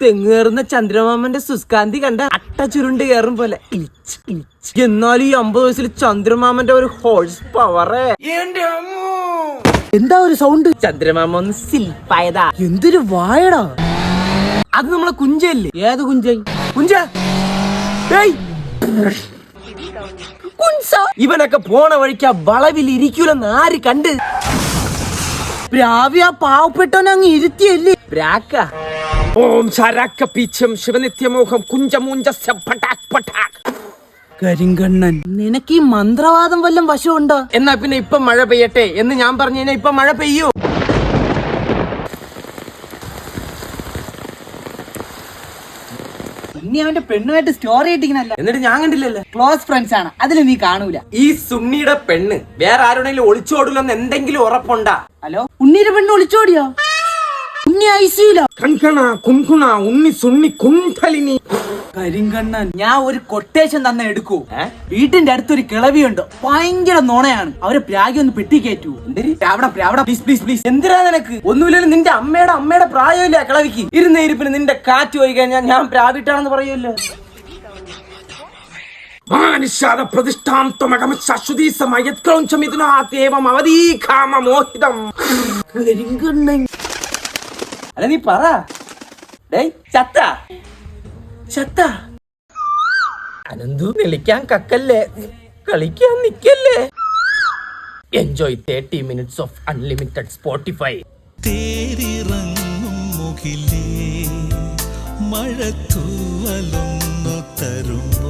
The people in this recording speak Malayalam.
തെങ്ങേറുന്ന ചന്ദ്രമാമന്റെ സുസ്കാന്തി കണ്ട അട്ട ചുരുണ്ട് കയറും പോലെ. എന്നാലും ഈ 50 വയസ്സിൽ ചന്ദ്രമാമന്റെ ഒരു ഹോഴ്സ് പവറേ. എന്താ ഒരു സൗണ്ട്? ചന്ദ്രമാമ ഒന്ന് സിൽപ്പായതാ. എന്തൊരു വായടാ അത്. നമ്മളെ കുഞ്ചല്ലേ? ഏത് കുഞ്ചായി? കുഞ്ച ഇവനൊക്കെ പോണ വഴിക്ക് ആ വളവിൽ ഇരിക്കൂലെന്ന് ആര് കണ്ട്? പ്രാവ്യ പാവപ്പെട്ടവനെ അങ്ങ് ഇരുത്തിയല്ലേ പ്രാക്ക. ഓം ശരാക്ക പീച്ചം ശിവനിത്യമോഹം കുഞ്ചമൂഞ്ചസ്യ പടാക് പടാക്. കരിങ്കണ്ണൻ, നിനക്ക് ഈ മന്ത്രവാദം വല്ലതും വശമുണ്ടോ? എന്നാ പിന്നെ ഇപ്പൊ മഴ പെയ്യട്ടെ എന്ന് ഞാൻ പറഞ്ഞു കഴിഞ്ഞാൽ ഇപ്പൊ മഴ പെയ്യൂ. ഇനി അവന്റെ പെണ്ണുമായിട്ട് സ്റ്റോറി ഇട്ടിരിക്കുന്നല്ല. എന്നിട്ട് ഞാൻ കണ്ടില്ലല്ലോ. ക്ലോസ് ഫ്രണ്ട്സ് ആണ്, അതിൽ നീ കാണൂല. ഈ സുണ്ണിയുടെ പെണ്ണ് വേറെ ആരുടെങ്കിലും ഒളിച്ചോടില്ലെന്ന് എന്തെങ്കിലും ഉറപ്പുണ്ടാ? ഹലോ, ഉണ്ണിയുടെ പെണ്ണ് ഒളിച്ചോടിയോ? ഉണ്ണി ഐസിയില. കൺകണ കുൻകുണ ഉണ്ണി സുണ്ണി കുന്തലിനി. കരിങ്കണ്ണൻ, ഞാൻ ഒരു കൊട്ടേഷൻ തന്നെ എടുക്കൂ. വീട്ടിന്റെ അടുത്തൊരു കിളവിയുണ്ട്, ഭയങ്കര നുണയാണ്. അവരെ പ്രാഗി ഒന്ന് പെട്ടി കയറ്റൂ. Please please please. എന്തിനാ നിനക്ക്? ഒന്നുമില്ലല്ലോ, നിന്റെ അമ്മയുടെ പ്രായമില്ല കിളവിക്ക്. ഇരുന്ന ഇരിപ്പിന് നിന്റെ കാറ്റ് പോയി കഴിഞ്ഞാൽ ഞാൻ പ്രാവിട്ടാണെന്ന് പറയുമല്ലോ. അല്ല നീ പറ. അനന്തു നിളിക്കാൻ കക്കല്ലേ, കളിക്കാൻ നിക്കല്ലേ. Enjoy 30 minutes of unlimited Spotify. തേരിറങ്ങും മുകിലേ മഴത്തൂവലൊന്നു തരും.